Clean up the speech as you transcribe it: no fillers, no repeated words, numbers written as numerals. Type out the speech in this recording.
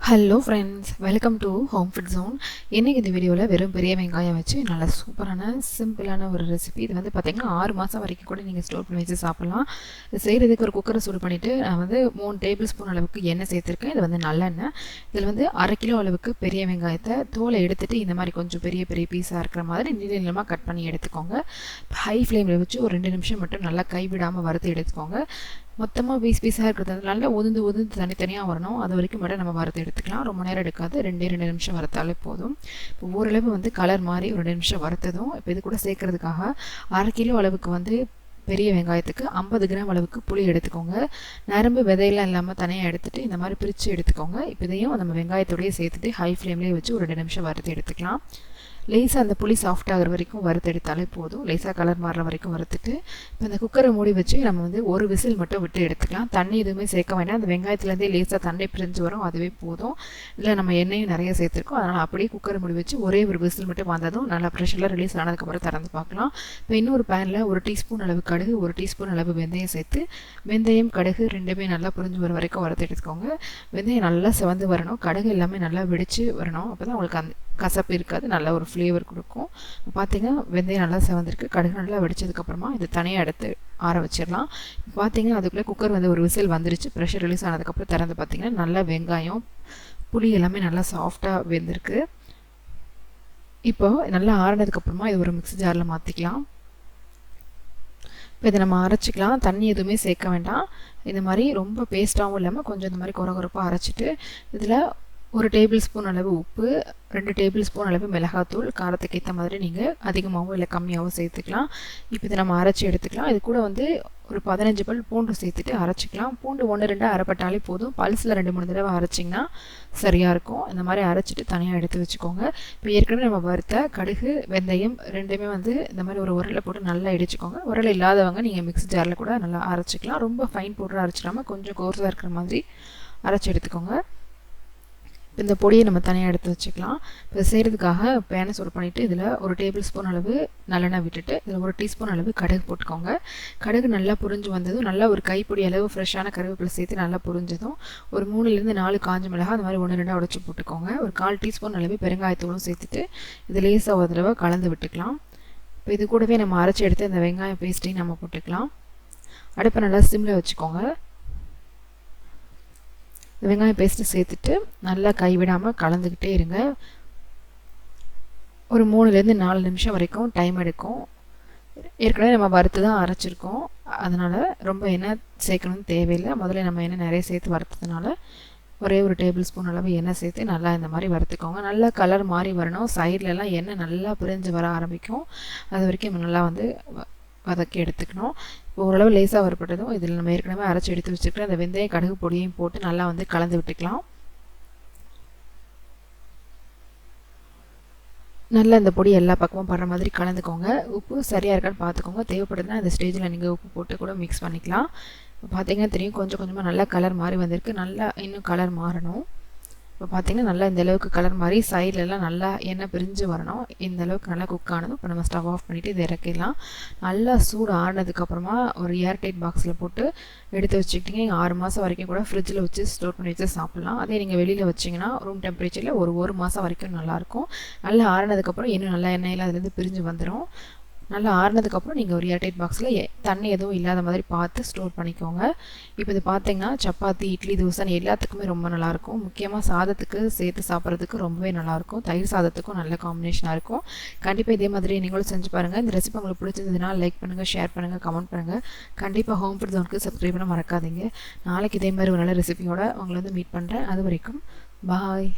Hello friends, welcome to home food zone. இன்றைக்கி இந்த வீடியோவில் வெறும் பெரிய வெங்காயம் வச்சு நல்ல சூப்பரான சிம்பிளான ஒரு ரெசிபி. இது வந்து பார்த்திங்கன்னா 6 மாதம் வரைக்கும் கூட நீங்கள் ஸ்டோர் பண்ணி வச்சு சாப்பிட்லாம். இது செய்கிறதுக்கு ஒரு குக்கரை சூடு பண்ணிவிட்டு நான் வந்து 3 டேபிள் ஸ்பூன் அளவுக்கு எண்ணெய் சேர்த்துருக்கேன். இது வந்து நல்லெண்ணெய். இதில் வந்து 1/2 கிலோ அளவுக்கு பெரிய வெங்காயத்தை தோலை எடுத்துகிட்டு இந்த மாதிரி கொஞ்சம் பெரிய பெரிய பீஸாக இருக்கிற மாதிரி நீளமாக கட் பண்ணி எடுத்துக்கோங்க. ஹை ஃப்ளேமில் வச்சு ஒரு 2 நிமிஷம் மட்டும் நல்லா கைவிடாமல் வறுத்து எடுத்துக்கோங்க. மொத்தமாக பீஸாக இருக்கிறது நல்லா உதிர்ந்து தனித்தனியாக வரணும். அது வரைக்கும் மட்டும் நம்ம வறுத்து எடுத்துக்கலாம். ரொம்ப நேரம் எடுக்காது, 2 நிமிஷம் வறுத்தாலே போதும். இப்போ ஓரளவு வந்து கலர் மாதிரி ஒரு 2 நிமிஷம் வறுத்ததும் இப்போ இது கூட சேர்க்கறதுக்காக 1/2 கிலோ அளவுக்கு வந்து பெரிய வெங்காயத்துக்கு 50 கிராம் அளவுக்கு புளி எடுத்துக்கோங்க. நரம்பு விதையெல்லாம் இல்லாமல் தனியாக எடுத்துகிட்டு இந்த மாதிரி பிரித்து எடுத்துக்கோங்க. இப்போ இதையும் நம்ம வெங்காயத்தோடையே சேர்த்துட்டு ஹை ஃப்ளேம்லேயே வச்சு ஒரு 2 நிமிஷம் வறுத்து எடுத்துக்கலாம். லேசாக அந்த புளி சாஃப்ட் ஆகிற வரைக்கும் வறுத்து எடுத்தாலே போதும். லேசாக கலர் மாறுற வரைக்கும் வறுத்துட்டு இப்போ இந்த குக்கரை மூடி வச்சு நம்ம வந்து ஒரு விசில் மட்டும் விட்டு எடுத்துக்கலாம். தண்ணி எதுவுமே சேர்க்க வேண்டாம். அந்த வெங்காயத்துலேருந்தே லேசாக தண்ணி பிரிஞ்சு வரும், அதுவே போதும். இல்லை நம்ம எண்ணெயும் நிறைய சேர்த்துருக்கோம், அதனால் அப்படியே குக்கரை மூடி வச்சு ஒரே ஒரு விசில் மட்டும் வந்ததும் நல்லா ப்ரெஷரில் ரிலீஸ் ஆனதுக்கப்புறம் திறந்து பார்க்கலாம். இப்போ இன்னொரு பேனில் 1 டீஸ்பூன் அளவு கடுகு, 1 டீஸ்பூன் அளவு வெந்தயம் சேர்த்து வெந்தயம் கடுகு ரெண்டுமே நல்லா புரிஞ்சு வர வரைக்கும் வறுத்து எடுத்துக்கோங்க. வெந்தயம் நல்லா செவந்து வரணும், கடுகு எல்லாமே நல்லா வெடித்து வரணும். அப்போ தான் உங்களுக்கு அந்த கசப்பு இருக்காது, நல்ல ஒரு ஃப்ளேவர் கொடுக்கும். பார்த்தீங்கன்னா வெந்தயம் நல்லா செவந்திருக்கு, கடுகு நல்லா வெடிச்சதுக்கப்புறமா இது தனியாக எடுத்து ஆற வச்சிடலாம். இப்போ பார்த்தீங்கன்னா அதுக்குள்ளே குக்கர் வந்து ஒரு விசில் வந்துருச்சு. ப்ரெஷர் ரிலீஸ் ஆனதுக்கப்புறம் திறந்து பார்த்தீங்கன்னா நல்லா வெங்காயம் புளி எல்லாமே நல்லா சாஃப்டாக வெந்திருக்கு. இப்போ நல்லா ஆறினதுக்கப்புறமா இது ஒரு மிக்ஸி ஜாரில் மாற்றிக்கலாம். இப்போ இதை நம்ம அரைச்சிக்கலாம். தண்ணி எதுவுமே சேர்க்க வேண்டாம். இந்த மாதிரி ரொம்ப பேஸ்ட்டாகவும் இல்லாமல் கொஞ்சம் இந்த மாதிரி கொரகொரப்பாக அரைச்சிட்டு இதில் 1 டேபிள் ஸ்பூன் அளவு உப்பு, 2 டேபிள் ஸ்பூன் அளவு மிளகாத்தூள், காரத்துக்கு ஏற்ற மாதிரி நீங்கள் அதிகமாகவும் இல்லை கம்மியாகவும் சேர்த்துக்கலாம். இப்போ இதை நம்ம அரைச்சி எடுத்துக்கலாம். இது கூட வந்து ஒரு 15 பல் பூண்டு சேர்த்துட்டு அரைச்சிக்கலாம். பூண்டு 1-2 அரைப்பட்டாலே போதும். பல்ஸில் 2-3 தடவை அரைச்சிங்கன்னா சரியாக இருக்கும். இந்த மாதிரி அரைச்சிட்டு தனியாக எடுத்து வச்சுக்கோங்க. இப்போ ஏற்கனவே நம்ம வறுத்த கடுகு வெந்தயம் ரெண்டுமே வந்து இந்த மாதிரி ஒரு உரலை போட்டு நல்லா இடிச்சுக்கோங்க. உரல் இல்லாதவங்க நீங்கள் மிக்ஸி ஜாரில் கூட நல்லா அரைச்சிக்கலாம். ரொம்ப ஃபைன் பவுடராக அரைச்சிடாமல் கொஞ்சம் கோர்ஸாக இருக்கிற மாதிரி அரைச்சி எடுத்துக்கோங்க. இப்போ இந்த பொடியை நம்ம தனியாக எடுத்து வச்சுக்கலாம். இப்போ செய்கிறதுக்காக பேனை சூடு பண்ணிவிட்டு இதில் 1 டேபிள் ஸ்பூன் அளவு நல்லெண்ணெய் விட்டுட்டு இதில் 1 டீஸ்பூன் அளவு கடுகு போட்டுக்கோங்க. கடுகு நல்லா புரிஞ்சு வந்ததும் நல்லா ஒரு கைப்பிடி அளவு ஃப்ரெஷ்ஷான கருவேப்பிலை சேர்த்து நல்லா புரிஞ்சதும் ஒரு 3-4 காஞ்ச மிளகாய் அந்த மாதிரி 1-2 உடச்சி போட்டுக்கோங்க. ஒரு 1/4 டீஸ்பூன் அளவு பெருங்காயத்தூளும் சேர்த்துட்டு இது லேசாக ஒரு தடவை கலந்து விட்டுக்கலாம். இப்போ இது கூடவே நம்ம அரைச்சி எடுத்து இந்த வெங்காயம் பேஸ்ட்டையும் நம்ம போட்டுக்கலாம். அடுப்பை நல்லா சிம்மில் வச்சுக்கோங்க. வெங்காயம் பேஸ்ட்டு சேர்த்துட்டு நல்லா கைவிடாமல் கலந்துக்கிட்டே இருங்க. ஒரு 3-4 நிமிஷம் வரைக்கும் டைம் எடுக்கும். ஏற்கனவே நம்ம வறுத்து தான் அரைச்சிருக்கோம், அதனால் ரொம்ப எண்ணெய் சேர்க்கணும்னு தேவையில்லை. முதல்ல நம்ம எண்ணெய் நிறைய சேர்த்து வறுத்ததுனால ஒரே ஒரு டேபிள் ஸ்பூன் அளவு எண்ணெய் சேர்த்து நல்லா இந்த மாதிரி வறுத்துக்கோங்க. நல்லா கலர் மாறி வரணும். சைட்லலாம் எண்ணெய் நல்லா பிரிஞ்சு வர ஆரம்பிக்கும். அது வரைக்கும் நல்லா வந்து வதக்கி எடுத்துக்கணும். இப்போ ஓரளவு லேசாக வரப்பட்டதும் இதில் நம்ம ஏற்கனவே அரைச்சி எடுத்து வச்சுக்கிட்டு அந்த வெந்தயம் கடுகு பொடியையும் போட்டு நல்லா வந்து கலந்து விட்டுக்கலாம். நல்லா இந்த பொடி எல்லா பக்கமும் படுற மாதிரி கலந்துக்கோங்க. உப்பு சரியாக இருக்கான்னு பார்த்துக்கோங்க. தேவைப்படுதுன்னா இந்த ஸ்டேஜில் நீங்கள் உப்பு போட்டு கூட மிக்ஸ் பண்ணிக்கலாம். இப்போ பார்த்தீங்கன்னா தெரியும், கொஞ்சம் கொஞ்சமாக நல்லா கலர் மாறி வந்திருக்கு. நல்லா இன்னும் கலர் மாறணும். இப்போ பார்த்தீங்கன்னா நல்லா இந்த அளவுக்கு கலர் மாதிரி சைட்லலாம் நல்லா எண்ணெய் பிரிஞ்சு வரணும். இந்த அளவுக்கு நல்லா குக் ஆனதும் இப்போ நம்ம ஸ்டவ் ஆஃப் பண்ணிவிட்டு இதை இறக்கிடலாம். நல்லா சூடு ஆனதுக்கப்புறமா ஒரு ஏர்டைட் பாக்ஸில் போட்டு எடுத்து வச்சுக்கிட்டிங்க. 6 மாதம் வரைக்கும் கூட ஃப்ரிட்ஜில் வச்சு ஸ்டோர் பண்ணி வச்சு சாப்பிட்லாம். அதே நீங்கள் வெளியில் வச்சிங்கன்னா ரூம் டெம்பரேச்சரில் ஒரு மாதம் வரைக்கும் நல்லாயிருக்கும். நல்லா ஆறினதுக்கப்புறம் இன்னும் நல்லா எண்ணெயில் அதுலேருந்து பிரிஞ்சு வந்துடும். நல்லா ஆறினதுக்கப்புறம் நீங்கள் ஒரு ஏர்டைட் பாக்ஸில் தண்ணி எதுவும் இல்லாத மாதிரி பார்த்து ஸ்டோர் பண்ணிக்கோங்க. இப்போ இது பார்த்தீங்கன்னா சப்பாத்தி, இட்லி, தோசைன்னு எல்லாத்துக்குமே ரொம்ப நல்லாயிருக்கும். முக்கியமாக சாதத்துக்கு சேர்த்து சாப்பிட்றதுக்கு ரொம்பவே நல்லாயிருக்கும். தயிர் சாதத்துக்கும் நல்ல காம்பினேஷனாக இருக்கும். கண்டிப்பாக இதே மாதிரி நீங்களும் செஞ்சு பாருங்கள். இந்த ரெசிபி உங்களுக்கு பிடிச்சதுன்னா லைக் பண்ணுங்கள், ஷேர் பண்ணுங்கள், கமெண்ட் பண்ணுங்கள். கண்டிப்பாக ஹோம் ஃபுட் ஜோனுக்கு சப்ஸ்கிரைப் பண்ண மறக்காதீங்க. நாளைக்கு இதே மாதிரி ஒரு நல்ல ரெசிபியோட உங்களை வந்து மீட் பண்ணுறேன். அது வரைக்கும் பாய்.